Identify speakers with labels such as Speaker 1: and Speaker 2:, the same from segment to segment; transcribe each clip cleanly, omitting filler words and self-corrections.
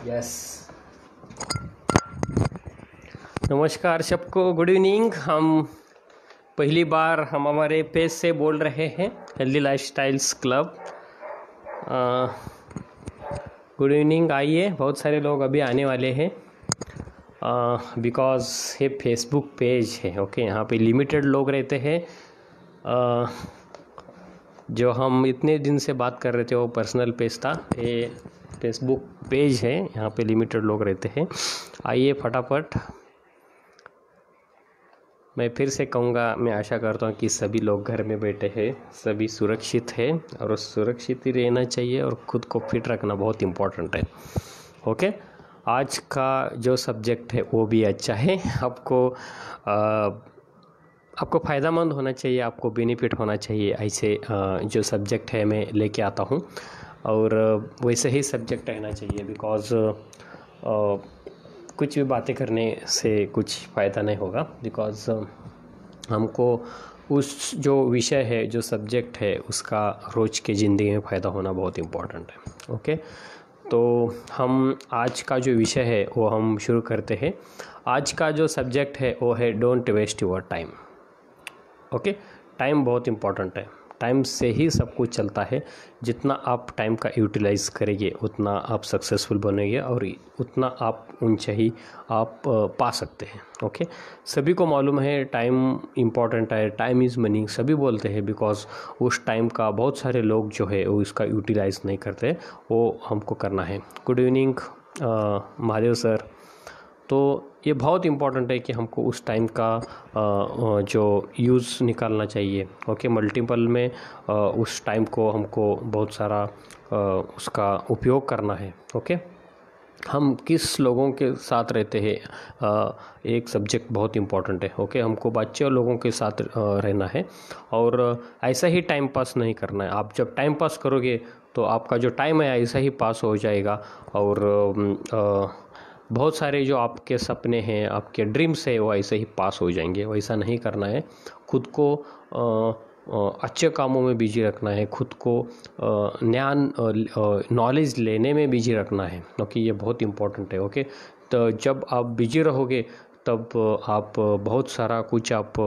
Speaker 1: Yes. नमस्कार सबको, good evening. हम पहली बार हम हमारे पेज से बोल रहे हैं, healthy lifestyles club. Good evening. आइए, बहुत सारे लोग अभी आने वाले हैं बिकॉज़ ये फेसबुक पेज है। ओके, यहाँ पे लिमिटेड लोग रहते हैं। जो हम इतने दिन से बात कर रहे थे वो पर्सनल पेज था, ये फेसबुक पेज है, यहाँ पे लिमिटेड लोग रहते हैं। आइए फटाफट। मैं फिर से कहूँगा, मैं आशा करता हूँ कि सभी लोग घर में बैठे हैं, सभी सुरक्षित है और सुरक्षित ही रहना चाहिए और ख़ुद को फिट रखना बहुत इम्पोर्टेंट है। ओके, आज का जो सब्जेक्ट है वो भी अच्छा है। आपको फ़ायदामंद होना चाहिए, आपको बेनिफिट होना चाहिए। ऐसे जो सब्जेक्ट है मैं लेके आता हूँ और वैसे ही सब्जेक्ट रहना चाहिए बिकॉज़ कुछ भी बातें करने से कुछ फ़ायदा नहीं होगा। बिकॉज़ हमको उस जो विषय है, जो सब्जेक्ट है, उसका रोज़ के ज़िंदगी में फ़ायदा होना बहुत इम्पोर्टेंट है। ओके, तो हम आज का जो विषय है वो हम शुरू करते हैं। आज का जो सब्जेक्ट है वो है don't waste your time. Okay, time बहुत इम्पोर्टेंट है। टाइम से ही सब कुछ चलता है। जितना आप टाइम का यूटिलाइज़ करेंगे उतना आप सक्सेसफुल बनेंगे और उतना आप ऊंचाई आप पा सकते हैं। ओके, सभी को मालूम है टाइम इम्पोर्टेंट है, टाइम इज़ मनी, सभी बोलते हैं बिकॉज़ उस टाइम का बहुत सारे लोग जो है वो इसका यूटिलाइज़ नहीं करते, वो हमको करना है। Good evening Mahadev sir. तो ये बहुत इम्पॉर्टेंट है कि हमको उस टाइम का जो यूज़ निकालना चाहिए। ओके, मल्टीपल में उस टाइम को हमको बहुत सारा उसका उपयोग करना है। ओके, हम किस लोगों के साथ रहते हैं, एक सब्जेक्ट बहुत इम्पॉर्टेंट है। ओके, हमको बच्चे और लोगों के साथ रहना है और ऐसा ही टाइम पास नहीं करना है। आप जब टाइम पास करोगे तो आपका जो टाइम है ऐसा ही पास हो जाएगा और बहुत सारे जो आपके सपने हैं, आपके ड्रीम्स है, वो ऐसे ही पास हो जाएंगे। वैसा नहीं करना है। खुद को अच्छे कामों में बिजी रखना है, खुद को ज्ञान नॉलेज लेने में बिजी रखना है। ओके, ये बहुत इम्पोर्टेंट है। ओके, तो जब आप बिजी रहोगे तब आप बहुत सारा कुछ आप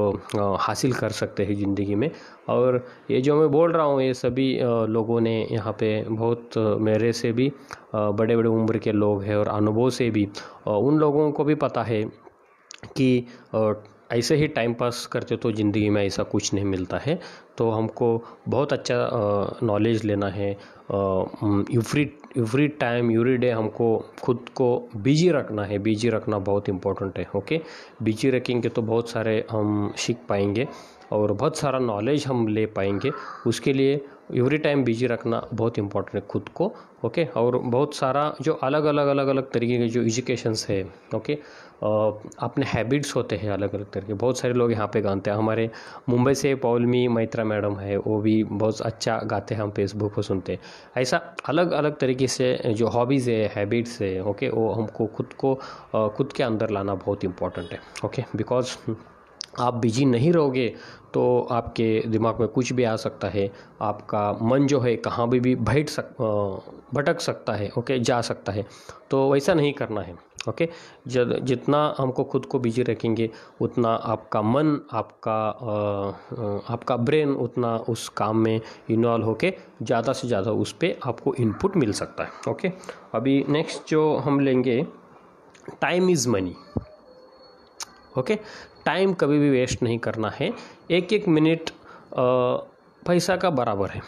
Speaker 1: हासिल कर सकते हैं ज़िंदगी में। और ये जो मैं बोल रहा हूँ ये सभी लोगों ने यहाँ पे बहुत मेरे से भी बड़े बड़े उम्र के लोग हैं और अनुभव से भी उन लोगों को भी पता है कि ऐसे ही टाइम पास करते तो ज़िंदगी में ऐसा कुछ नहीं मिलता है। तो हमको बहुत अच्छा नॉलेज लेना है। एवरी टाइम एवरी डे हमको खुद को बिजी रखना है। बिजी रखना बहुत इम्पोर्टेंट है। ओके, बिजी रखेंगे तो बहुत सारे हम सीख पाएंगे और बहुत सारा नॉलेज हम ले पाएंगे। उसके लिए एवरी टाइम बिजी रखना बहुत इम्पोर्टेंट है खुद को। ओके, और बहुत सारा जो अलग अलग तरीके के जो एजुकेशंस है, ओके, अपने हैबिट्स होते हैं अलग अलग तरीके। बहुत सारे लोग यहाँ पे गाते हैं। हमारे मुंबई से पौलमी मैत्रा मैडम है, वो भी बहुत अच्छा गाते हैं, हम फेसबुक पर सुनते हैं। ऐसा अलग अलग तरीके से जो हॉबीज़ है, हैबिट्स है, ओके, वो हमको खुद के अंदर लाना बहुत इम्पोर्टेंट है। ओके, बिकॉज आप बिजी नहीं रहोगे तो आपके दिमाग में कुछ भी आ सकता है। आपका मन जो है कहाँ भी भटक सकता है। ओके, जा सकता है। तो वैसा नहीं करना है। ओके, जितना हमको खुद को बिजी रखेंगे उतना आपका मन, आपका ब्रेन उतना उस काम में इन्वॉल्व होके ज़्यादा से ज़्यादा उस पर आपको इनपुट मिल सकता है। ओके, अभी नेक्स्ट जो हम लेंगे, time is money. Okay, time कभी भी वेस्ट नहीं करना है। एक एक मिनट पैसा का बराबर है।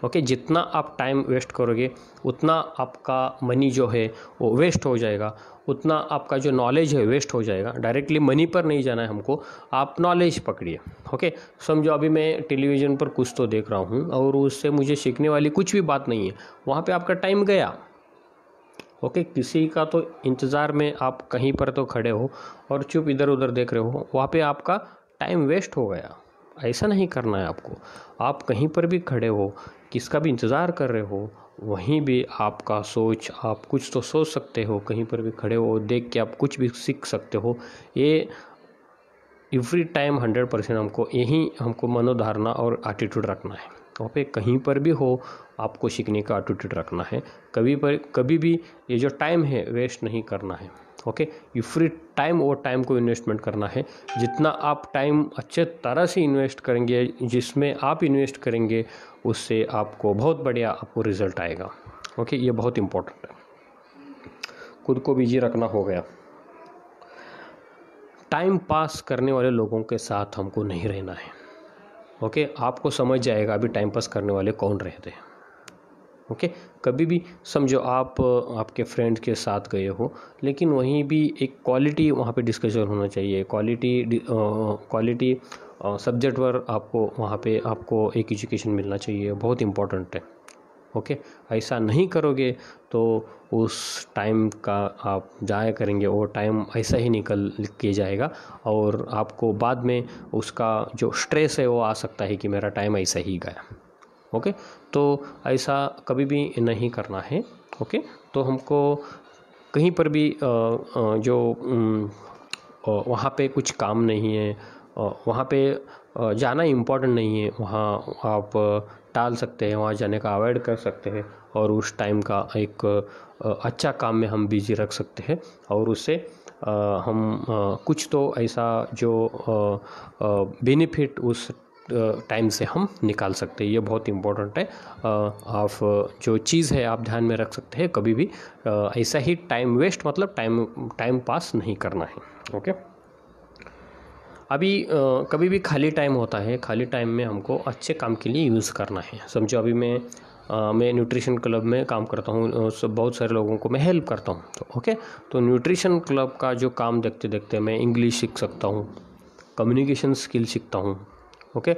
Speaker 1: ओके, जितना आप टाइम वेस्ट करोगे उतना आपका मनी जो है वो वेस्ट हो जाएगा, उतना आपका जो नॉलेज है वेस्ट हो जाएगा। डायरेक्टली मनी पर नहीं जाना है हमको, आप नॉलेज पकड़िए। ओके, समझो अभी मैं टेलीविज़न पर कुछ तो देख रहा हूँ और उससे मुझे सीखने वाली कुछ भी बात नहीं है, वहाँ पे आपका टाइम गया। ओके, किसी का तो इंतज़ार में आप कहीं पर तो खड़े हो और चुप इधर उधर देख रहे हो, वहाँ पे आपका टाइम वेस्ट हो गया। ऐसा नहीं करना है आपको। आप कहीं पर भी खड़े हो, किसका भी इंतज़ार कर रहे हो, वहीं भी आपका सोच, आप कुछ तो सोच सकते हो। कहीं पर भी खड़े हो, देख के आप कुछ भी सीख सकते हो। ये एवरी टाइम 100% हमको यही हमको मनोधारणा और एटीट्यूड रखना है। वहाँ पे कहीं पर भी हो आपको सीखने का एटीट्यूड रखना है। कभी भी ये जो टाइम है वेस्ट नहीं करना है। ओके, ये फ्री टाइम और टाइम को इन्वेस्टमेंट करना है। जितना आप टाइम अच्छे तरह से इन्वेस्ट करेंगे, जिसमें आप इन्वेस्ट करेंगे, उससे आपको बहुत बढ़िया आपको रिजल्ट आएगा। ओके, ये बहुत इम्पोर्टेंट है। खुद को बिजी रखना हो गया। टाइम पास करने वाले लोगों के साथ हमको नहीं रहना है। ओके, आपको समझ जाएगा अभी टाइम पास करने वाले कौन रहते हैं। ओके, कभी भी समझो आप आपके फ्रेंड्स के साथ गए हो, लेकिन वहीं भी एक क्वालिटी वहाँ पे डिस्कशन होना चाहिए। क्वालिटी सब्जेक्ट पर आपको वहाँ पे आपको एक एजुकेशन मिलना चाहिए, बहुत इम्पोर्टेंट है। ओके, ऐसा नहीं करोगे तो उस टाइम का आप जाया करेंगे, वो टाइम ऐसा ही निकल के जाएगा और आपको बाद में उसका जो स्ट्रेस है वो आ सकता है कि मेरा टाइम ऐसा ही गया। ओके, तो ऐसा कभी भी नहीं करना है। ओके, तो हमको कहीं पर भी वहाँ पे कुछ काम नहीं है, वहाँ पे जाना इम्पोर्टेंट नहीं है, वहाँ आप टाल सकते हैं, वहाँ जाने का अवॉइड कर सकते हैं और उस टाइम का एक अच्छा काम में हम बिजी रख सकते हैं और उससे हम कुछ तो ऐसा जो बेनिफिट उस टाइम से हम निकाल सकते हैं। ये बहुत इम्पोर्टेंट है। आप जो चीज़ है आप ध्यान में रख सकते हैं, कभी भी ऐसा ही टाइम वेस्ट मतलब टाइम पास नहीं करना है। ओके, अभी कभी भी खाली टाइम होता है, खाली टाइम में हमको अच्छे काम के लिए यूज़ करना है। समझो अभी मैं न्यूट्रिशन क्लब में काम करता हूँ, बहुत सारे लोगों को मैं हेल्प करता हूँ। तो ओके, तो न्यूट्रिशन क्लब का जो काम देखते देखते मैं इंग्लिश सीख सकता हूँ, कम्युनिकेशन स्किल सीखता हूँ। ओके,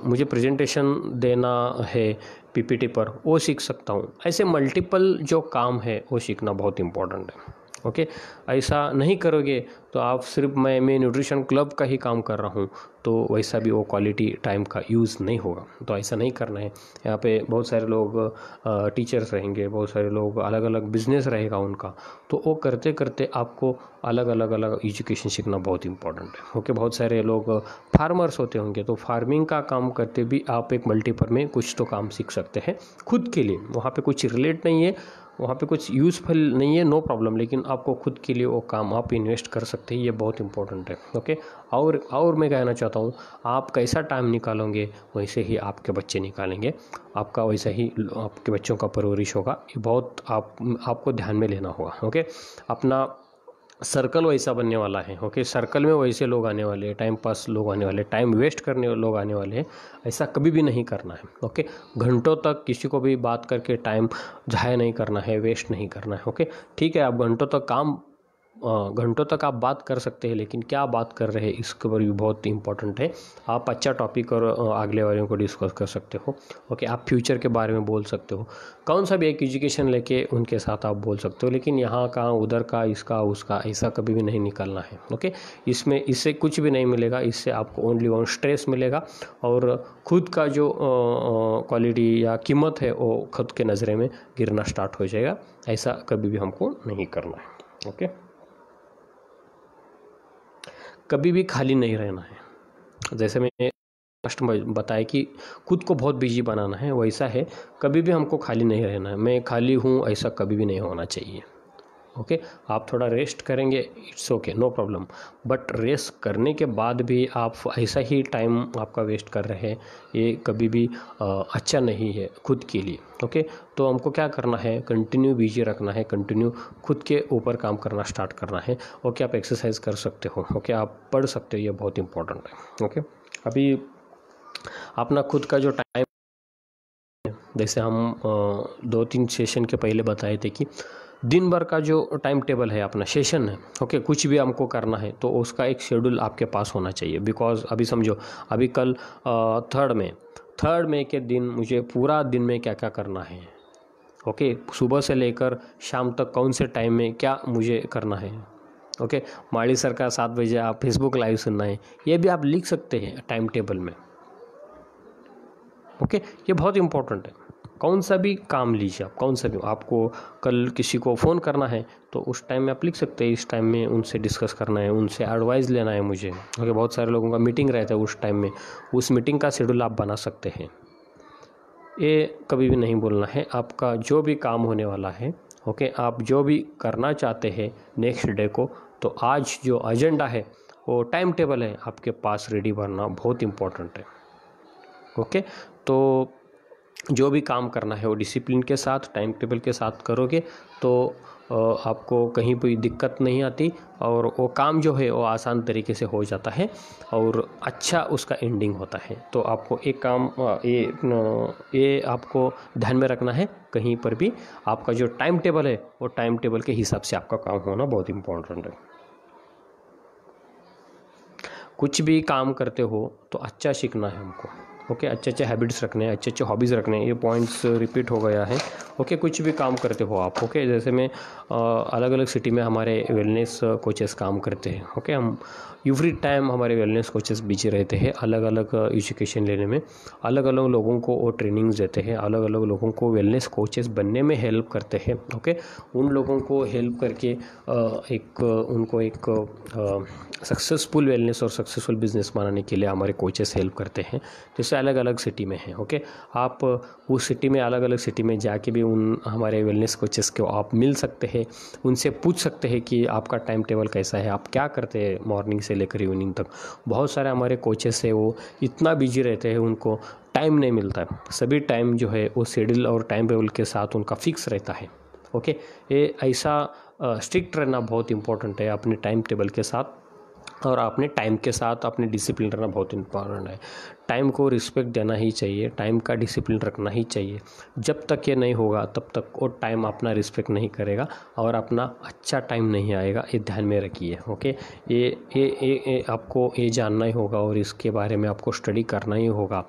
Speaker 1: मुझे प्रेजेंटेशन देना है पीपीटी पर, वो सीख सकता हूँ। ऐसे मल्टीपल जो काम है वो सीखना बहुत इम्पोर्टेंट है। ओके, ऐसा नहीं करोगे तो आप सिर्फ मैं न्यूट्रिशन क्लब का ही काम कर रहा हूँ तो वैसा भी वो क्वालिटी टाइम का यूज़ नहीं होगा। तो ऐसा नहीं करना है। यहाँ पे बहुत सारे लोग टीचर्स रहेंगे, बहुत सारे लोग अलग अलग बिजनेस रहेगा उनका, तो वो करते करते आपको अलग अलग एजुकेशन सीखना बहुत इंपॉर्टेंट है। ओके, बहुत सारे लोग फार्मर्स होते होंगे तो फार्मिंग का काम करते भी आप एक मल्टीपर में कुछ तो काम सीख सकते हैं खुद के लिए। वहाँ पे कुछ रिलेट नहीं है, वहाँ पे कुछ यूज़फुल नहीं है, नो प्रॉब्लम, लेकिन आपको खुद के लिए वो काम आप इन्वेस्ट कर सकते हैं। ये बहुत इंपॉर्टेंट है। ओके, और मैं कहना चाहता हूँ, आप कैसा टाइम निकालोगे वैसे ही आपके बच्चे निकालेंगे, आपका वैसा ही आपके बच्चों का परवरिश होगा। ये बहुत आपको ध्यान में लेना होगा। ओके, अपना सर्कल वैसा बनने वाला है। ओके, सर्कल में वैसे लोग आने वाले हैं, टाइम पास लोग आने वाले हैं, टाइम वेस्ट करने वाले लोग आने वाले हैं। ऐसा कभी भी नहीं करना है। ओके, घंटों तक किसी को भी बात करके टाइम ज़ाया नहीं करना है, वेस्ट नहीं करना है। ओके, ठीक है, आप घंटों तक आप बात कर सकते हैं, लेकिन क्या बात कर रहे हैं इसके ऊपर भी बहुत इंपॉर्टेंट है। आप अच्छा टॉपिक और अगले वालों को डिस्कस कर सकते हो। ओके, आप फ्यूचर के बारे में बोल सकते हो, कौन सा भी एक एजुकेशन लेके उनके साथ आप बोल सकते हो, लेकिन यहाँ का उधर का इसका उसका ऐसा कभी भी नहीं निकालना है। ओके, इससे कुछ भी नहीं मिलेगा, इससे आपको ओनली वन स्ट्रेस मिलेगा और खुद का जो क्वालिटी या कीमत है वो खुद के नज़रे में गिरना स्टार्ट हो जाएगा। ऐसा कभी भी हमको नहीं करना है। ओके, कभी भी खाली नहीं रहना है। जैसे मैंने फर्स्ट में बताया कि खुद को बहुत बिजी बनाना है, वैसा है कभी भी हमको खाली नहीं रहना है। मैं खाली हूँ ऐसा कभी भी नहीं होना चाहिए। ओके, आप थोड़ा रेस्ट करेंगे, it's okay, no problem, but rest करने के बाद भी आप ऐसा ही टाइम आपका वेस्ट कर रहे हैं, ये कभी भी अच्छा नहीं है खुद के लिए। ओके, तो हमको क्या करना है, कंटिन्यू बिजी रखना है, कंटिन्यू खुद के ऊपर काम करना स्टार्ट करना है। ओके, आप एक्सरसाइज कर सकते हो, ओके, आप पढ़ सकते हो, ये बहुत इंपॉर्टेंट है। ओके, अभी अपना खुद का जो टाइम, जैसे हम 2-3 सेशन के पहले बताए थे कि दिन भर का जो टाइम टेबल है अपना सेशन है, ओके, कुछ भी हमको करना है तो उसका एक शेड्यूल आपके पास होना चाहिए। बिकॉज अभी समझो, अभी कल 3rd मई के दिन मुझे पूरा दिन में क्या क्या करना है। ओके, सुबह से लेकर शाम तक कौन से टाइम में क्या मुझे करना है। ओके, माली सर का 7 बजे आप फेसबुक लाइव सुनना है, ये भी आप लिख सकते हैं टाइम टेबल में। ओके, ये बहुत इंपॉर्टेंट है। कौन सा भी काम लीजिए आप, कौन सा भी, आपको कल किसी को फ़ोन करना है तो उस टाइम में आप लिख सकते हैं, इस टाइम में उनसे डिस्कस करना है, उनसे एडवाइस लेना है मुझे। ओके, बहुत सारे लोगों का मीटिंग रहता है उस टाइम में, उस मीटिंग का शेड्यूल आप बना सकते हैं। ये कभी भी नहीं बोलना है। आपका जो भी काम होने वाला है, ओके, आप जो भी करना चाहते हैं नेक्स्ट डे को, तो आज जो एजेंडा है वो टाइम टेबल है आपके पास रेडी करना बहुत इम्पोर्टेंट है। ओके, तो जो भी काम करना है वो डिसिप्लिन के साथ टाइम टेबल के साथ करोगे तो आपको कहीं कोई दिक्कत नहीं आती और वो काम जो है वो आसान तरीके से हो जाता है और अच्छा उसका एंडिंग होता है। तो आपको एक काम ये आपको ध्यान में रखना है, कहीं पर भी आपका जो टाइम टेबल है वो टाइम टेबल के हिसाब से आपका काम होना बहुत इम्पोर्टेंट है। कुछ भी काम करते हो तो अच्छा सीखना है हमको। ओके, अच्छे अच्छे हैबिट्स रखने हैं, अच्छे अच्छे हॉबीज़ रखने हैं। ये पॉइंट्स रिपीट हो गया है। ओके, कुछ भी काम करते हो आप, ओके, जैसे मैं अलग अलग सिटी में हमारे वेलनेस कोचेस काम करते हैं। ओके, हम एवरी टाइम हमारे वेलनेस कोचेस बिजी रहते हैं अलग अलग एजुकेशन लेने में, अलग अलग लोगों को वो ट्रेनिंग्स देते हैं, अलग अलग लोगों को वेलनेस कोचेस बनने में हेल्प करते हैं। ओके, उन लोगों को हेल्प करके उनको एक सक्सेसफुल वेलनेस और सक्सेसफुल बिजनेस बनाने के लिए हमारे कोचेस हेल्प करते हैं, जैसे अलग अलग सिटी में हैं। ओके, आप उस सिटी में अलग अलग सिटी में जाके भी उन हमारे वेलनेस कोचेस को आप मिल सकते हैं, उनसे पूछ सकते हैं कि आपका टाइम टेबल कैसा है, आप क्या करते हैं मॉर्निंग से लेकर इवनिंग तक। बहुत सारे हमारे कोचेस है वो इतना बिजी रहते हैं, उनको टाइम नहीं मिलता है। सभी टाइम जो है वो शेड्यूल और टाइम टेबल के साथ उनका फिक्स रहता है। ओके, ये ऐसा स्ट्रिक्ट रहना बहुत इंपॉर्टेंट है अपने टाइम टेबल के साथ, और अपने टाइम के साथ अपने डिसिप्लिन रहना बहुत इम्पोर्टेंट है। टाइम को रिस्पेक्ट देना ही चाहिए, टाइम का डिसिप्लिन रखना ही चाहिए। जब तक ये नहीं होगा तब तक वो टाइम अपना रिस्पेक्ट नहीं करेगा और अपना अच्छा टाइम नहीं आएगा, ये ध्यान में रखिए। ओके, ये आपको ये जानना ही होगा और इसके बारे में आपको स्टडी करना ही होगा।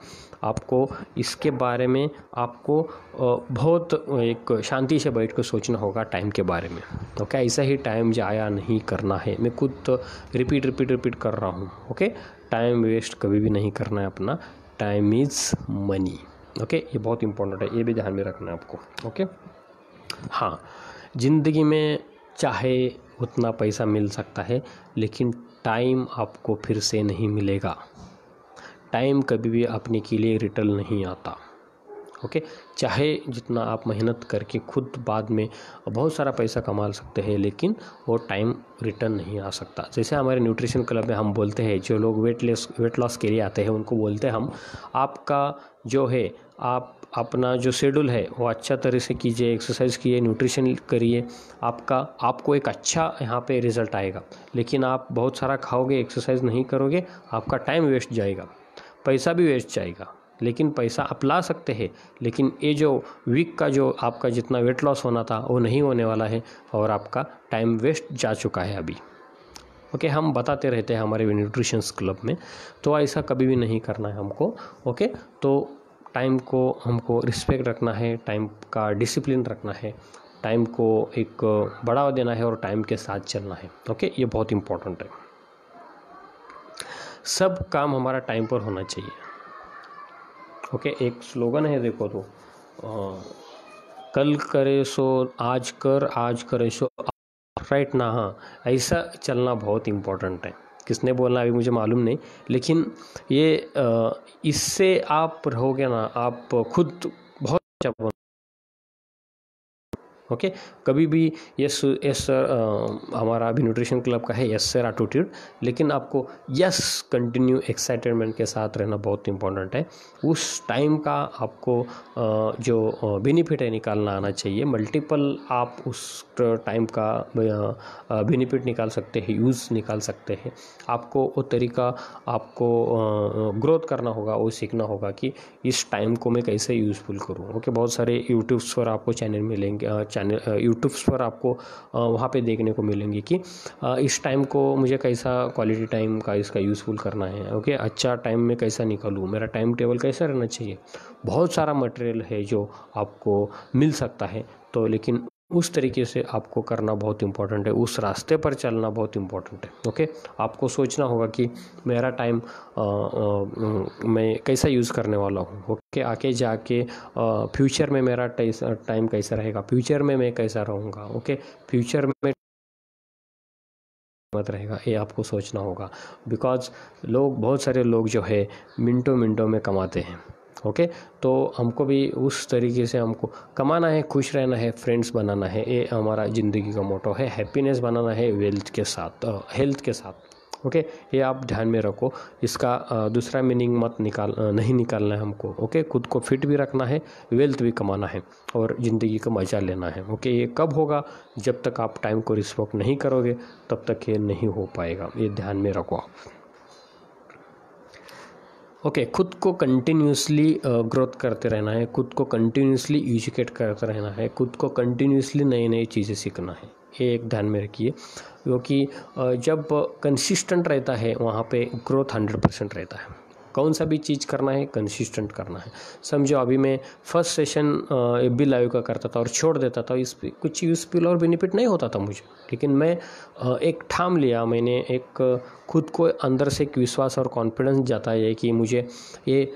Speaker 1: आपको इसके बारे में आपको बहुत एक शांति से बैठ कर सोचना होगा टाइम के बारे में। ओके, ऐसा ही टाइम जाया नहीं करना है। मैं खुद रिपीट कर रहा हूँ। ओके, टाइम वेस्ट कभी भी नहीं करना है अपना। Time is money. ओके, ये बहुत इंपॉर्टेंट है, ये भी ध्यान में रखना है आपको। ओके, हाँ, ज़िंदगी में चाहे उतना पैसा मिल सकता है लेकिन टाइम आपको फिर से नहीं मिलेगा। टाइम कभी भी अपने के लिए रिटर्न नहीं आता। ओके, चाहे जितना आप मेहनत करके खुद बाद में बहुत सारा पैसा कमा सकते हैं लेकिन वो टाइम रिटर्न नहीं आ सकता। जैसे हमारे न्यूट्रिशन क्लब में हम बोलते हैं, जो लोग वेट लॉस के लिए आते हैं उनको बोलते हैं हम, आपका जो है आप अपना जो शेड्यूल है वो अच्छा तरह से कीजिए, एक्सरसाइज कीजिए, न्यूट्रिशन करिए, आपको एक अच्छा यहाँ पे रिज़ल्ट आएगा। लेकिन आप बहुत सारा खाओगे, एक्सरसाइज नहीं करोगे, आपका टाइम वेस्ट जाएगा, पैसा भी वेस्ट जाएगा। लेकिन पैसा आप ला सकते हैं, लेकिन ये जो वीक का जो आपका जितना वेट लॉस होना था वो नहीं होने वाला है और आपका टाइम वेस्ट जा चुका है अभी। ओके, हम बताते रहते हैं हमारे न्यूट्रिशंस क्लब में, तो ऐसा कभी भी नहीं करना है हमको। ओके, तो टाइम को हमको रिस्पेक्ट रखना है, टाइम का डिसिप्लिन रखना है, टाइम को एक बढ़ावा देना है और टाइम के साथ चलना है। ओके, ये बहुत इम्पोर्टेंट है। सब काम हमारा टाइम पर होना चाहिए। ओके, एक स्लोगन है, देखो तो कल करे सो आज कर, आज करे सो राइट ना। हाँ, ऐसा चलना बहुत इम्पोर्टेंट है। किसने बोलना अभी मुझे मालूम नहीं, लेकिन ये इससे आप रहोगे ना, आप खुद बहुत अच्छा। ओके, कभी भी यस सर, हमारा अभी न्यूट्रिशन क्लब का है यस सर एटीट्यूड, लेकिन आपको यस कंटिन्यू एक्साइटमेंट के साथ रहना बहुत इंपॉर्टेंट है। उस टाइम का आपको जो बेनिफिट है निकालना आना चाहिए। मल्टीपल आप उस टाइम का बेनिफिट निकाल सकते हैं, यूज़ निकाल सकते हैं। आपको वो तरीका आपको ग्रोथ करना होगा, वो सीखना होगा कि इस टाइम को मैं कैसे यूज़फुल करूँ। ओके, बहुत सारे यूट्यूब्स पर आपको चैनल मिलेंगे, यूट्यूब्स पर आपको वहाँ पे देखने को मिलेंगे कि इस टाइम को मुझे कैसा क्वालिटी टाइम का इसका यूज़फुल करना है। ओके, अच्छा टाइम में कैसा निकालूँ, मेरा टाइम टेबल कैसा रहना चाहिए। बहुत सारा मटेरियल है जो आपको मिल सकता है, तो लेकिन उस तरीके से आपको करना बहुत इम्पोर्टेंट है, उस रास्ते पर चलना बहुत इम्पोर्टेंट है। ओके, आपको सोचना होगा कि मेरा टाइम मैं कैसा यूज़ करने वाला हूँ। ओके, आके जाके फ्यूचर में मेरा टाइम कैसा रहेगा, फ्यूचर में मैं कैसा रहूँगा। ओके, फ्यूचर में मत रहेगा, ये आपको सोचना होगा। बिकॉज बहुत सारे लोग जो है मिनटों मिनटों में कमाते हैं, ओके, तो हमको भी उस तरीके से हमको कमाना है, खुश रहना है, फ्रेंड्स बनाना है, ये हमारा ज़िंदगी का मोटो है। हैप्पीनेस बनाना है वेल्थ के साथ, हेल्थ के साथ। ओके, ये आप ध्यान में रखो। इसका दूसरा मीनिंग मत नहीं निकालना है हमको। ओके, खुद को फिट भी रखना है, वेल्थ भी कमाना है और ज़िंदगी का मज़ा लेना है। ओके, ये कब होगा? जब तक आप टाइम को रिस्पेक्ट नहीं करोगे तब तक ये नहीं हो पाएगा, ये ध्यान में रखो आप। ओके, खुद को कंटिन्यूसली ग्रोथ करते रहना है, खुद को कंटिन्यूसली एजुकेट करते रहना है, खुद को कंटिन्यूसली नई नई चीज़ें सीखना है। ये एक ध्यान में रखिए, क्योंकि जब कंसिस्टेंट रहता है वहाँ पे ग्रोथ 100% रहता है। कौन सा भी चीज़ करना है, कंसिस्टेंट करना है। समझो अभी मैं फर्स्ट सेशन FB लाइव का करता था और छोड़ देता था, इस पर कुछ यूज़फुल और बेनिफिट नहीं होता था मुझे, लेकिन मैं एक ठाम लिया, मैंने एक खुद को अंदर से एक विश्वास और कॉन्फिडेंस जताया कि मुझे ये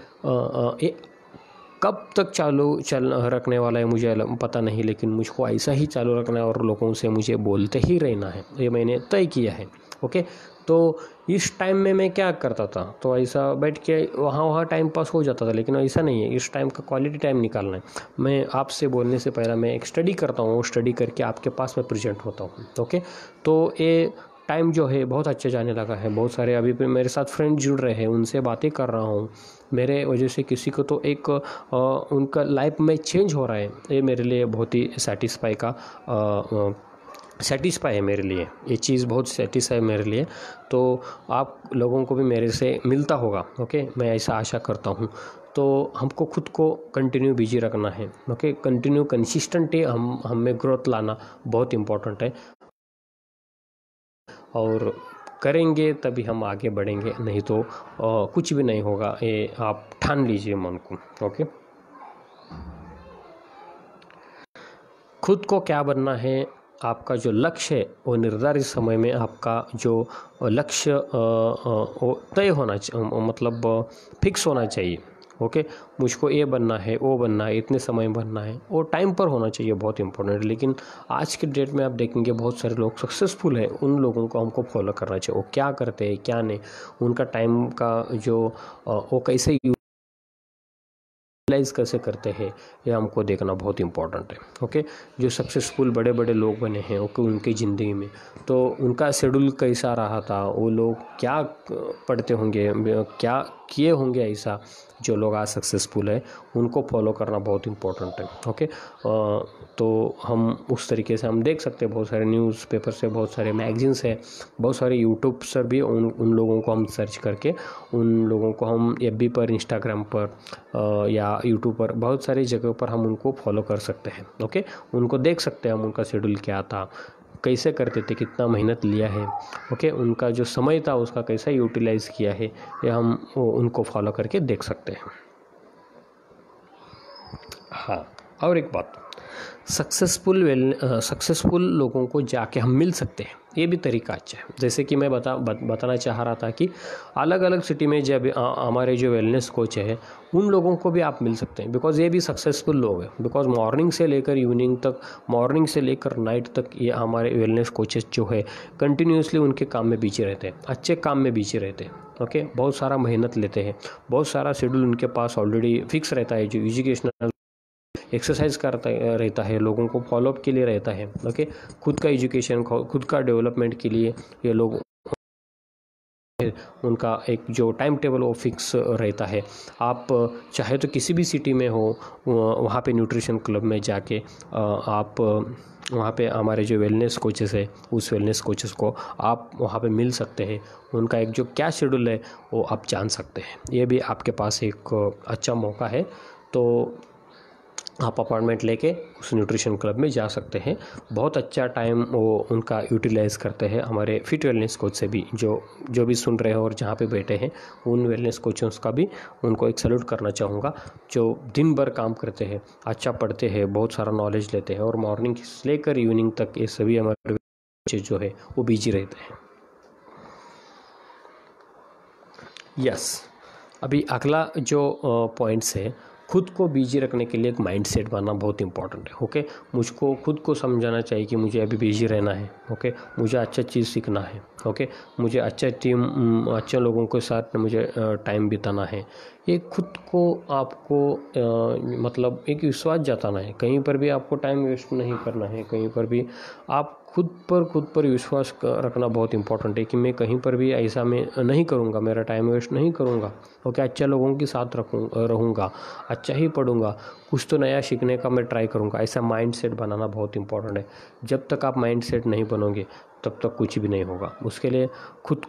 Speaker 1: कब तक चल रखने वाला है मुझे पता नहीं, लेकिन मुझको ऐसा ही चालू रखना है और लोगों से मुझे बोलते ही रहना है, ये मैंने तय किया है। ओके, तो इस टाइम में मैं क्या करता था, तो ऐसा बैठ के वहाँ टाइम पास हो जाता था, लेकिन ऐसा नहीं है। इस टाइम का क्वालिटी टाइम निकालना है। मैं आपसे बोलने से पहले मैं एक स्टडी करता हूँ, स्टडी करके आपके पास में प्रेजेंट होता हूँ। ओके, तो ये टाइम जो है बहुत अच्छा जाने लगा है। बहुत सारे अभी पे मेरे साथ फ्रेंड जुड़ रहे हैं, उनसे बातें कर रहा हूँ। मेरे वजह से किसी को तो एक उनका लाइफ में चेंज हो रहा है, ये मेरे लिए बहुत ही सेटिस्फाई है मेरे लिए। ये चीज़ बहुत सेटिस्फाई है मेरे लिए। तो आप लोगों को भी मेरे से मिलता होगा। ओके, मैं ऐसा आशा करता हूँ। तो हमको खुद को कंटिन्यू बिजी रखना है। ओके, कंटिन्यू कंसिस्टेंटली हम में ग्रोथ लाना बहुत इम्पोर्टेंट है, और करेंगे तभी हम आगे बढ़ेंगे, नहीं तो कुछ भी नहीं होगा। ये आप ठान लीजिए मन को। ओके, खुद को क्या बनना है, आपका जो लक्ष्य है वो निर्धारित समय में आपका जो लक्ष्य वो तय होना मतलब फिक्स होना चाहिए। ओके, मुझको ये बनना है, वो बनना है, इतने समय बनना है, वो टाइम पर होना चाहिए, बहुत इंपॉर्टेंट है। लेकिन आज के डेट में आप देखेंगे बहुत सारे लोग सक्सेसफुल है, उन लोगों को हमको फॉलो करना चाहिए। वो क्या करते हैं, क्या नहीं, उनका टाइम का जो वो कैसे यूटिलाइज कैसे करते हैं, ये हमको देखना बहुत इंपॉर्टेंट है। ओके, जो सक्सेसफुल बड़े बड़े लोग बने हैं, ओके, उनकी ज़िंदगी में तो उनका शेड्यूल कैसा रहा था, वो लोग क्या पढ़ते होंगे, क्या किए होंगे, ऐसा जो लोग आज सक्सेसफुल है उनको फॉलो करना बहुत इंपॉर्टेंट है। ओके, तो हम उस तरीके से हम देख सकते हैं, बहुत सारे न्यूज़पेपर से, बहुत सारे मैगजीन्स है, बहुत सारे यूट्यूब पर भी उन लोगों को हम सर्च करके उन लोगों को हम FB पर, इंस्टाग्राम पर या यूट्यूब पर, बहुत सारी जगह पर हम उनको फॉलो कर सकते हैं। ओके, उनको देख सकते हैं हम, उनका शेड्यूल क्या था, कैसे करते थे, कितना मेहनत लिया है। ओके, उनका जो समय था उसका कैसा यूटिलाइज़ किया है, ये हम उनको फॉलो करके देख सकते हैं। हाँ, और एक बात, सक्सेसफुल लोगों को जाके हम मिल सकते हैं, ये भी तरीका अच्छा है। जैसे कि मैं बताना चाह रहा था कि अलग अलग सिटी में जब हमारे जो वेलनेस कोच है उन लोगों को भी आप मिल सकते हैं, बिकॉज़ ये भी सक्सेसफुल लोग हैं। बिकॉज़ मॉर्निंग से लेकर इवनिंग तक, मॉर्निंग से लेकर नाइट तक ये हमारे वेलनेस कोचेस जो है कंटिन्यूसली उनके काम में बिजी रहते हैं, अच्छे काम में बिजी रहते हैं। ओके, बहुत सारा मेहनत लेते हैं, बहुत सारा शेड्यूल उनके पास ऑलरेडी फिक्स रहता है, जो एजुकेशनल एक्सरसाइज करता रहता है, लोगों को फॉलोअप के लिए रहता है। ओके, खुद का एजुकेशन, खुद का डेवलपमेंट के लिए ये लोग, उनका एक जो टाइम टेबल वो फिक्स रहता है। आप चाहे तो किसी भी सिटी में हो, वहाँ पे न्यूट्रिशन क्लब में जाके आप वहाँ पे हमारे जो वेलनेस कोचेस है, उस वेलनेस कोचेस को आप वहाँ पे मिल सकते हैं। उनका एक जो क्या शेड्यूल है वो आप जान सकते हैं। ये भी आपके पास एक अच्छा मौका है, तो आप अपॉइंटमेंट लेके उस न्यूट्रिशन क्लब में जा सकते हैं। बहुत अच्छा टाइम वो उनका यूटिलाइज़ करते हैं। हमारे फिट वेलनेस कोच से भी जो भी सुन रहे हो और जहाँ पे बैठे हैं, उन वेलनेस कोचों का भी उनको एक सैल्यूट करना चाहूँगा, जो दिन भर काम करते हैं, अच्छा पढ़ते हैं, बहुत सारा नॉलेज लेते हैं, और मॉर्निंग से लेकर इवनिंग तक ये सभी हमारे कोचेज जो है वो बिजी रहते हैं। यस, अभी अगला जो पॉइंट्स है खुद को बिजी रखने के लिए एक माइंडसेट बनाना बहुत इंपॉर्टेंट है। ओके, मुझको खुद को समझाना चाहिए कि मुझे अभी बिजी रहना है। ओके, मुझे अच्छा चीज़ सीखना है। ओके, मुझे अच्छे अच्छे लोगों के साथ मुझे टाइम बिताना है। ये खुद को आपको मतलब एक विश्वास जताना है। कहीं पर भी आपको टाइम वेस्ट नहीं करना है। कहीं पर भी आप खुद पर विश्वास रखना बहुत इंपॉर्टेंट है कि मैं कहीं पर भी ऐसा मैं नहीं करूँगा, मेरा टाइम वेस्ट नहीं करूँगा। ओके, अच्छे लोगों के साथ रहूँगा, अच्छा ही पढ़ूँगा, कुछ तो नया सीखने का मैं ट्राई करूँगा। ऐसा माइंडसेट बनाना बहुत इंपॉर्टेंट है। जब तक आप माइंडसेट नहीं बनोगे तब तक कुछ भी नहीं होगा। उसके लिए खुद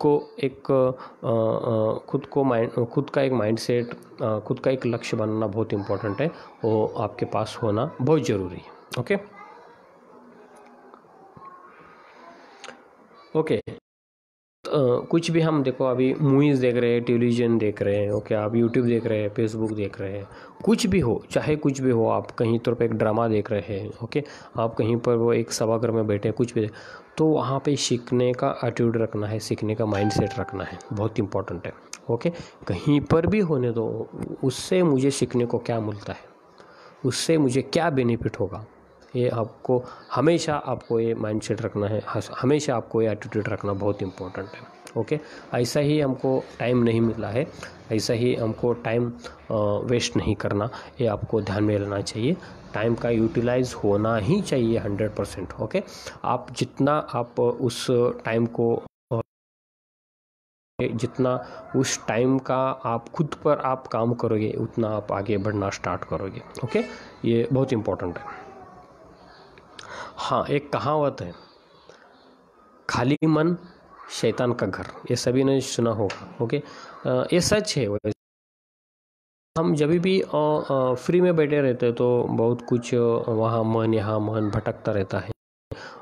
Speaker 1: का एक माइंडसेट, खुद का एक लक्ष्य बनाना बहुत इंपॉर्टेंट है। वो आपके पास होना बहुत ज़रूरी है। ओके, कुछ भी हम देखो, अभी मूवीज़ देख रहे हैं, टेलीविज़न देख रहे हैं। ओके, आप यूट्यूब देख रहे हैं, फेसबुक देख रहे हैं, कुछ भी हो, चाहे कुछ भी हो, आप कहीं पर एक ड्रामा देख रहे हैं। ओके, आप कहीं पर वो एक सभागार में बैठे हैं, कुछ भी, तो वहाँ पे सीखने का एटीट्यूड रखना है, सीखने का माइंडसेट रखना है, बहुत इंपॉर्टेंट है। ओके, कहीं पर भी होने दो, उससे मुझे सीखने को क्या मिलता है, उससे मुझे क्या बेनिफिट होगा, ये आपको हमेशा आपको ये माइंडसेट रखना है, हमेशा आपको ये एटीट्यूड रखना बहुत इंपॉर्टेंट है। ओके, ऐसा ही हमको टाइम नहीं मिला है, ऐसा ही हमको टाइम वेस्ट नहीं करना, ये आपको ध्यान में लेना चाहिए। टाइम का यूटिलाइज होना ही चाहिए 100%। ओके, आप जितना आप उस टाइम को जितना उस टाइम का आप खुद पर आप काम करोगे, उतना आप आगे बढ़ना स्टार्ट करोगे। ओके, ये बहुत इंपॉर्टेंट है। हाँ, एक कहावत है, खाली मन शैतान का घर, ये सभी ने सुना होगा। ओके, ये सच है। हम जब भी फ्री में बैठे रहते हैं तो बहुत कुछ वहाँ मन यहाँ मन भटकता रहता है,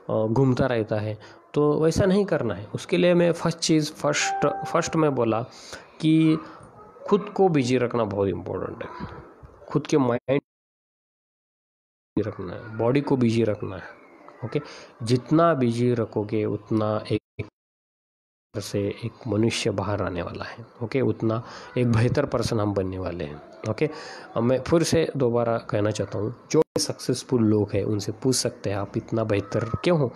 Speaker 1: घूमता रहता है। तो वैसा नहीं करना है। उसके लिए मैं फर्स्ट में बोला कि खुद को बिजी रखना बहुत इम्पोर्टेंट है। खुद के माइंड रखना है, बॉडी को बिजी रखना है। ओके, जितना बिजी रखोगे उतना एक से एक मनुष्य बाहर आने वाला है। ओके, उतना एक बेहतर पर्सन हम बनने वाले हैं। ओके, मैं फिर से दोबारा कहना चाहता हूँ, जो सक्सेसफुल लोग हैं उनसे पूछ सकते हैं आप इतना बेहतर क्यों हो,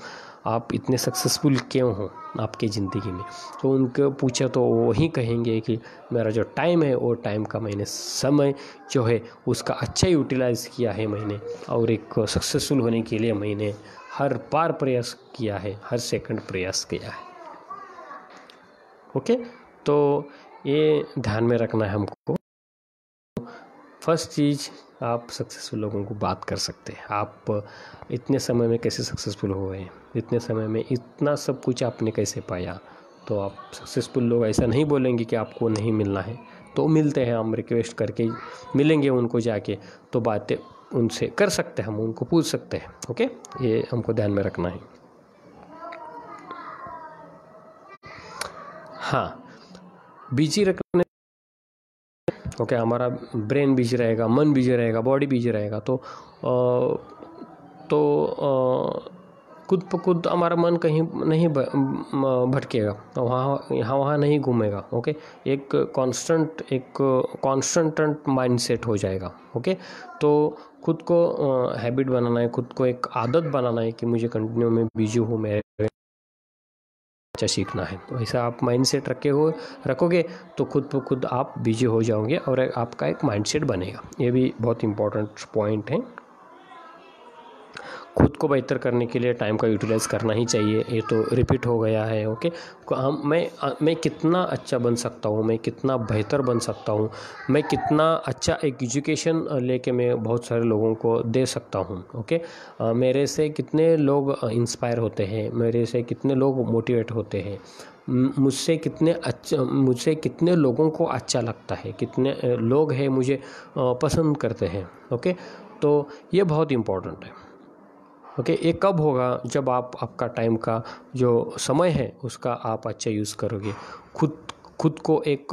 Speaker 1: आप इतने सक्सेसफुल क्यों हो आपकी ज़िंदगी में। तो उनको पूछे तो वो ही कहेंगे कि मेरा जो टाइम है वो टाइम का मैंने समय जो है उसका अच्छा यूटिलाइज़ किया है मैंने, और एक सक्सेसफुल होने के लिए मैंने हर बार प्रयास किया है, हर सेकंड प्रयास किया है। ओके, तो ये ध्यान में रखना है हमको। फर्स्ट चीज़, आप सक्सेसफुल लोगों को बात कर सकते हैं, आप इतने समय में कैसे सक्सेसफुल हुए, इतने समय में इतना सब कुछ आपने कैसे पाया। तो आप सक्सेसफुल लोग ऐसा नहीं बोलेंगे कि आपको नहीं मिलना है, तो मिलते हैं, हम रिक्वेस्ट करके मिलेंगे उनको जाके, तो बातें उनसे कर सकते हैं, हम उनको पूछ सकते हैं। ओके, ये हमको ध्यान में रखना है। हाँ, बिजी रखने, ओके, हमारा ब्रेन बिजी रहेगा, मन बिजी रहेगा, बॉडी बिजी रहेगा, तो खुद प खुद हमारा मन कहीं नहीं भटकेगा, वहाँ नहीं घूमेगा। ओके, एक कांस्टेंट माइंडसेट हो जाएगा। ओके, तो खुद को हैबिट बनाना है, खुद को एक आदत बनाना है कि मुझे कंटिन्यू में बिजी हूँ, मैं अच्छा सीखना है। तो ऐसा आप माइंडसेट रखोगे तो खुद ब खुद आप बिजी हो जाओगे और आपका एक माइंडसेट बनेगा। ये भी बहुत इम्पोर्टेंट पॉइंट है। खुद को बेहतर करने के लिए टाइम का यूटिलाइज करना ही चाहिए, ये तो रिपीट हो गया है। ओके, मैं कितना अच्छा बन सकता हूँ, मैं कितना बेहतर बन सकता हूँ, मैं कितना अच्छा एक एजुकेशन लेके मैं बहुत सारे लोगों को दे सकता हूँ। ओके, मेरे से कितने लोग इंस्पायर होते हैं, मेरे से कितने लोग मोटिवेट होते हैं, मुझसे कितने लोगों को अच्छा लगता है, कितने लोग हैं मुझे पसंद करते हैं। ओके, तो ये बहुत इम्पोर्टेंट है। ओके, ये कब होगा, जब आप आपका टाइम का जो समय है उसका आप अच्छा यूज़ करोगे, खुद को एक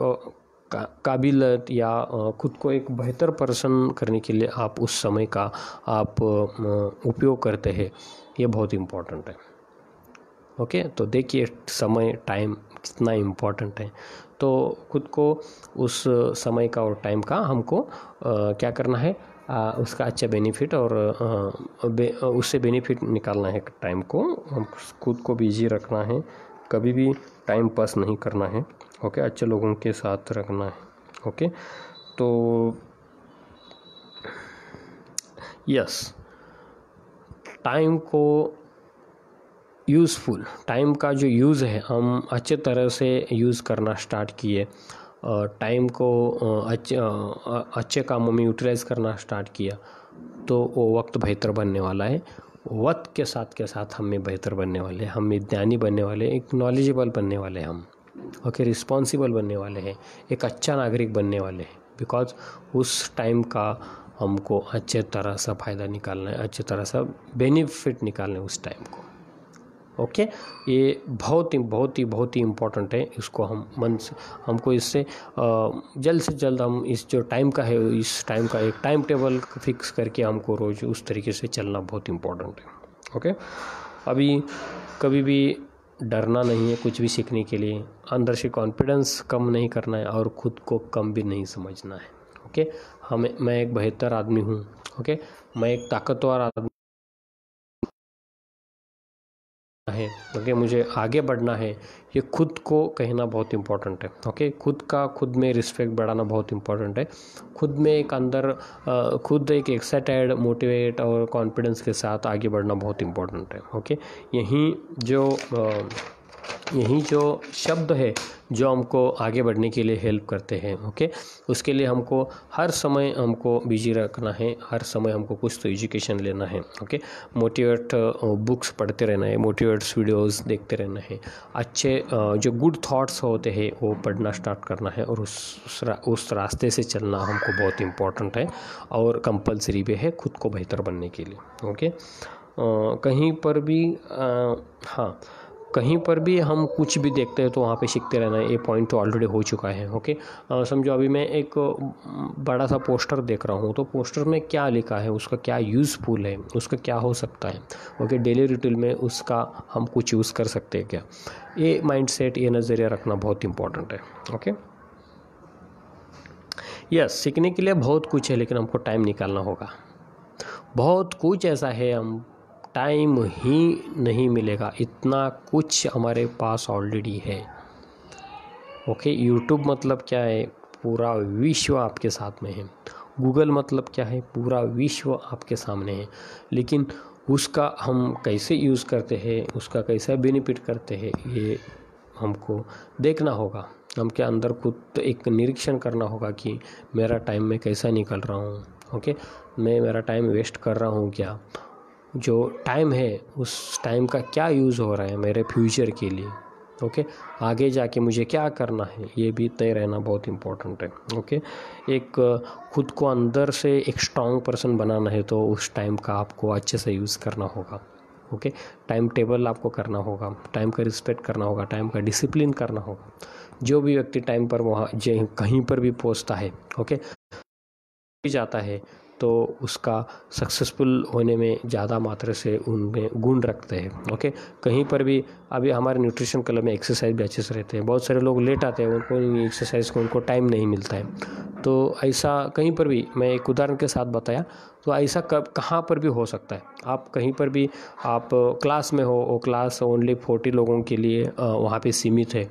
Speaker 1: काबिलियत या खुद को एक बेहतर पर्सन करने के लिए आप उस समय का आप उपयोग करते हैं, ये बहुत इम्पोर्टेंट है। ओके, तो देखिए समय टाइम कितना इम्पोर्टेंट है। तो खुद को उस समय का और टाइम का हमको क्या करना है, उसका अच्छा बेनिफिट और उससे बेनिफिट निकालना है। टाइम को हम खुद को बिजी रखना है, कभी भी टाइम पास नहीं करना है। ओके, अच्छे लोगों के साथ रखना है। ओके, तो यस, टाइम को यूज़फुल, टाइम का जो यूज़ है हम अच्छे तरह से यूज़ करना स्टार्ट किए, टाइम को अच्छे कामों में यूटिलाइज़ करना स्टार्ट किया, तो वो वक्त बेहतर बनने वाला है। वक्त के साथ हम में बेहतर बनने वाले हैं, हम ज्ञानी बनने वाले, एक नॉलेजेबल बनने वाले हैं हम। ओके, रिस्पॉन्सिबल बनने वाले हैं, एक अच्छा नागरिक बनने वाले हैं, बिकॉज उस टाइम का हमको अच्छे तरह से फ़ायदा निकालना है, अच्छे तरह से बेनिफिट निकालना है उस टाइम को। ओके, ये बहुत ही इम्पोर्टेंट है। इसको हम मन से, हमको इससे जल्द से जल्द हम इस जो टाइम का है, इस टाइम का एक टाइम टेबल फिक्स करके हमको रोज़ उस तरीके से चलना बहुत इम्पोर्टेंट है। ओके, अभी कभी भी डरना नहीं है कुछ भी सीखने के लिए, अंदर से कॉन्फिडेंस कम नहीं करना है और ख़ुद को कम भी नहीं समझना है। ओके, मैं एक बेहतर आदमी हूँ। ओके, मैं एक ताकतवर आदमी है। ओके, मुझे आगे बढ़ना है, ये खुद को कहना बहुत इम्पोर्टेंट है। ओके, खुद में रिस्पेक्ट बढ़ाना बहुत इम्पोर्टेंट है। खुद में एक अंदर खुद एक एक्साइटेड, मोटिवेट और कॉन्फिडेंस के साथ आगे बढ़ना बहुत इम्पोर्टेंट है। ओके, यही जो शब्द है जो हमको आगे बढ़ने के लिए हेल्प करते हैं। ओके, उसके लिए हमको हर समय हमको बिजी रखना है, हर समय हमको कुछ तो एजुकेशन लेना है। ओके, मोटिवेट बुक्स पढ़ते रहना है, मोटिवेट्स वीडियोस देखते रहना है, अच्छे जो गुड थॉट्स होते हैं वो पढ़ना स्टार्ट करना है, और उस रास्ते से चलना हमको बहुत इम्पोर्टेंट है और कंपलसरी भी है खुद को बेहतर बनने के लिए। ओके, कहीं पर भी हम कुछ भी देखते हैं तो वहाँ पे सीखते रहना है, ये पॉइंट तो ऑलरेडी हो चुका है। ओके, समझो अभी मैं एक बड़ा सा पोस्टर देख रहा हूँ, तो पोस्टर में क्या लिखा है, उसका क्या यूज़फुल है, उसका क्या हो सकता है। ओके, डेली रूटीन में उसका हम कुछ यूज़ कर सकते हैं क्या, ये माइंडसेट, ये नज़रिया रखना बहुत इम्पोर्टेंट है। ओके, यस, सीखने के लिए बहुत कुछ है, लेकिन हमको टाइम निकालना होगा। बहुत कुछ ऐसा है, हम टाइम ही नहीं मिलेगा, इतना कुछ हमारे पास ऑलरेडी है। ओके, यूट्यूब मतलब क्या है, पूरा विश्व आपके साथ में है। गूगल मतलब क्या है, पूरा विश्व आपके सामने है। लेकिन उसका हम कैसे यूज़ करते हैं, उसका कैसा बेनिफिट करते हैं, ये हमको देखना होगा। हमके अंदर खुद एक निरीक्षण करना होगा कि मेरा टाइम मैं कैसा निकल रहा हूँ। ओके, मैं मेरा टाइम वेस्ट कर रहा हूँ क्या, जो टाइम है उस टाइम का क्या यूज़ हो रहा है मेरे फ्यूचर के लिए। ओके, आगे जाके मुझे क्या करना है, ये भी तय रहना बहुत इम्पोर्टेंट है। ओके, एक खुद को अंदर से एक स्ट्रॉन्ग पर्सन बनाना है, तो उस टाइम का आपको अच्छे से यूज़ करना होगा। ओके, टाइम टेबल आपको करना होगा, टाइम का रिस्पेक्ट करना होगा, टाइम का डिसिप्लिन करना होगा। जो भी व्यक्ति टाइम पर वहाँ कहीं पर भी पहुँचता है, ओके, जाता है, तो उसका सक्सेसफुल होने में ज़्यादा मात्रा से उनमें गुण रखते हैं। ओके, कहीं पर भी अभी हमारे न्यूट्रिशन क्लब में एक्सरसाइज बैचेस रहते हैं, बहुत सारे लोग लेट आते हैं, उनको एक्सरसाइज को उनको टाइम नहीं मिलता है। तो ऐसा कहीं पर भी, मैं एक उदाहरण के साथ बताया, तो ऐसा कहाँ पर भी हो सकता है। आप कहीं पर भी, आप क्लास में हो, वो क्लास ओनली 40 लोगों के लिए वहाँ पे सीमित है,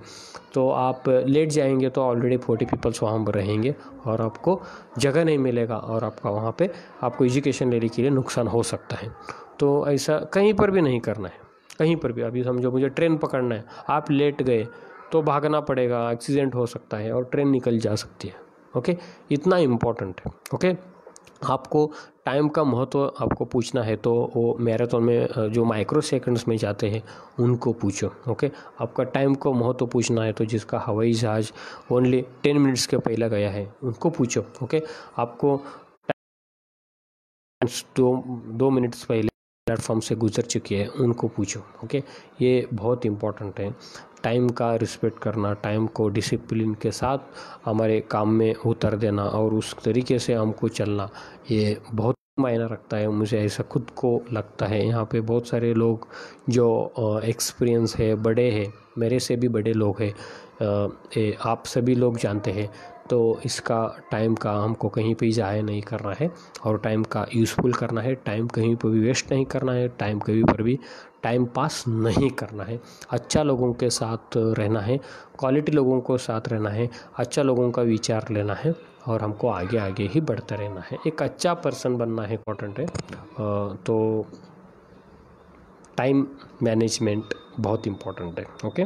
Speaker 1: तो आप लेट जाएंगे तो ऑलरेडी 40 पीपल्स वहाँ पर रहेंगे और आपको जगह नहीं मिलेगा, और आपका वहाँ पे आपको एजुकेशन लेने के लिए नुकसान हो सकता है। तो ऐसा कहीं पर भी नहीं करना है, कहीं पर भी। अभी समझो मुझे ट्रेन पकड़ना है, आप लेट गए तो भागना पड़ेगा, एक्सीडेंट हो सकता है और ट्रेन निकल जा सकती है। ओके, इतना इम्पोर्टेंट है। ओके, आपको टाइम का महत्व आपको पूछना है तो वो मैराथन में जो माइक्रो सेकंड्स में जाते हैं उनको पूछो। ओके, आपका टाइम को महत्व पूछना है तो जिसका हवाई जहाज़ ओनली 10 मिनट्स के पहले गया है उनको पूछो। ओके, आपको 2 मिनट्स पहले प्लेटफॉर्म से गुजर चुकी है उनको पूछो। ओके, ये बहुत इम्पोर्टेंट है, टाइम का रिस्पेक्ट करना, टाइम को डिसिप्लिन के साथ हमारे काम में उतर देना और उस तरीके से हमको चलना, ये बहुत मायना रखता है। मुझे ऐसा खुद को लगता है। यहाँ पे बहुत सारे लोग जो एक्सपीरियंस है, बड़े हैं, मेरे से भी बड़े लोग हैं, आप सभी लोग जानते हैं। तो इसका टाइम का हमको कहीं पे ज़ाया नहीं करना है और टाइम का यूज़फुल करना है। टाइम कहीं पर भी वेस्ट नहीं करना है, टाइम कहीं पर भी टाइम पास नहीं करना है। अच्छा लोगों के साथ रहना है, क्वालिटी लोगों को साथ रहना है, अच्छा लोगों का विचार लेना है और हमको आगे आगे ही बढ़ते रहना है। एक अच्छा पर्सन बनना है, इम्पोर्टेंट है। तो टाइम मैनेजमेंट बहुत इम्पोर्टेंट है। ओके,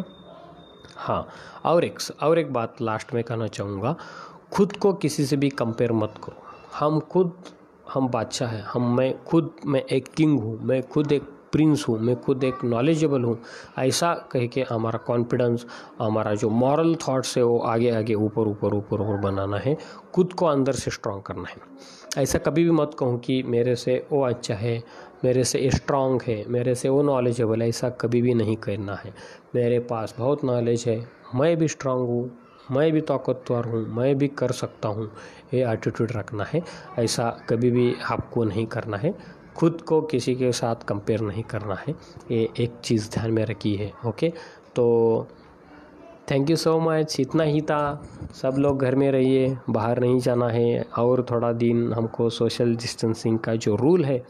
Speaker 1: हाँ, और एक बात लास्ट में कहना चाहूँगा, खुद को किसी से भी कंपेयर मत करो। हम बादशाह हैं, मैं एक किंग हूँ, मैं खुद एक प्रिंस हूँ, मैं खुद एक नॉलेजेबल हूँ, ऐसा कह के हमारा कॉन्फिडेंस, हमारा जो मॉरल थॉट्स है वो आगे आगे ऊपर बनाना है। खुद को अंदर से स्ट्रांग करना है। ऐसा कभी भी मत कहूँ कि मेरे से वो अच्छा है, मेरे से स्ट्रांग है, मेरे से वो नॉलेजेबल है, ऐसा कभी भी नहीं करना है। मेरे पास बहुत नॉलेज है, मैं भी स्ट्रांग हूँ, मैं भी ताकतवर हूँ, मैं भी कर सकता हूँ, ये एटीट्यूड रखना है। ऐसा कभी भी आपको नहीं करना है। खुद को किसी के साथ कंपेयर नहीं करना है, ये एक चीज़ ध्यान में रखी है। ओके, तो थैंक यू सो मच। इतना ही था। सब लोग घर में रहिए, बाहर नहीं जाना है और थोड़ा दिन हमको सोशल डिस्टेंसिंग का जो रूल है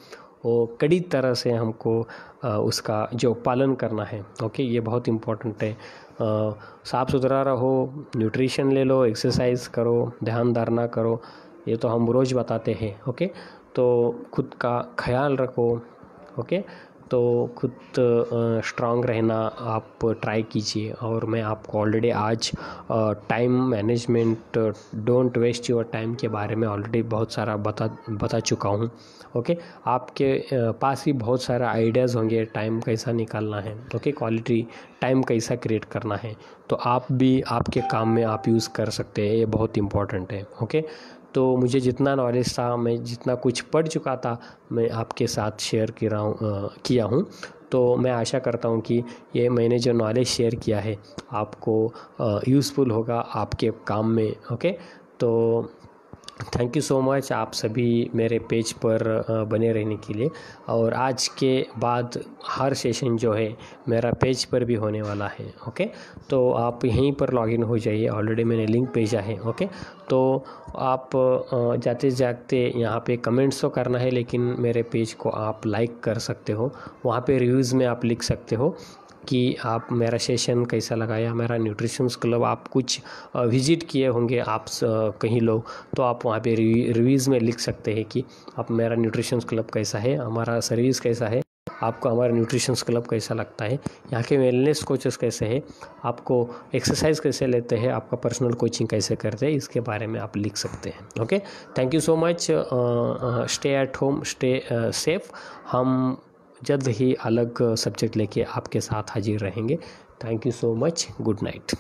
Speaker 1: वो कड़ी तरह से हमको उसका जो पालन करना है। ओके, ये बहुत इम्पोर्टेंट है। साफ़ सुथरा रहो, न्यूट्रिशन ले लो, एक्सरसाइज करो, ध्यान धारणा करो, ये तो हम रोज़ बताते हैं। ओके, तो खुद का ख्याल रखो। ओके, तो खुद स्ट्रांग रहना आप ट्राई कीजिए। और मैं आपको ऑलरेडी आज time management, don't waste your time के बारे में ऑलरेडी बहुत सारा बता चुका हूँ। ओके, आपके पास ही बहुत सारा आइडियाज़ होंगे टाइम कैसा निकालना है। ओके, क्वालिटी टाइम कैसा क्रिएट करना है, तो आप भी आपके काम में आप यूज़ कर सकते हैं। ये बहुत इम्पोर्टेंट है। ओके, तो मुझे जितना नॉलेज था, मैं जितना कुछ पढ़ चुका था, मैं आपके साथ शेयर किया हूँ। तो मैं आशा करता हूँ कि ये मैंने जो नॉलेज शेयर किया है आपको यूज़फुल होगा आपके काम में। ओके, तो थैंक यू सो मच आप सभी मेरे पेज पर बने रहने के लिए। और आज के बाद हर सेशन जो है मेरा पेज पर भी होने वाला है। ओके, तो आप यहीं पर लॉगिन हो जाइए, ऑलरेडी मैंने लिंक भेजा है। ओके, तो आप जाते जाते यहाँ पे कमेंट्स तो करना है, लेकिन मेरे पेज को आप लाइक कर सकते हो। वहाँ पे रिव्यूज़ में आप लिख सकते हो कि आप मेरा सेशन कैसा लगा, या मेरा न्यूट्रिशंस क्लब आप कुछ विज़िट किए होंगे आप कहीं लोग, तो आप वहाँ पे रिव्यूज़ में लिख सकते हैं कि आप मेरा न्यूट्रिशंस क्लब कैसा है, हमारा सर्विस कैसा है, आपको हमारा न्यूट्रिशंस क्लब कैसा लगता है, यहाँ के वेलनेस कोचेस कैसे हैं, आपको एक्सरसाइज कैसे लेते हैं, आपका पर्सनल कोचिंग कैसे करते हैं, इसके बारे में आप लिख सकते हैं। Okay, thank you so much. Stay at home, stay safe. हम जल्द ही अलग सब्जेक्ट लेके आपके साथ हाजिर रहेंगे। Thank you so much. Good night.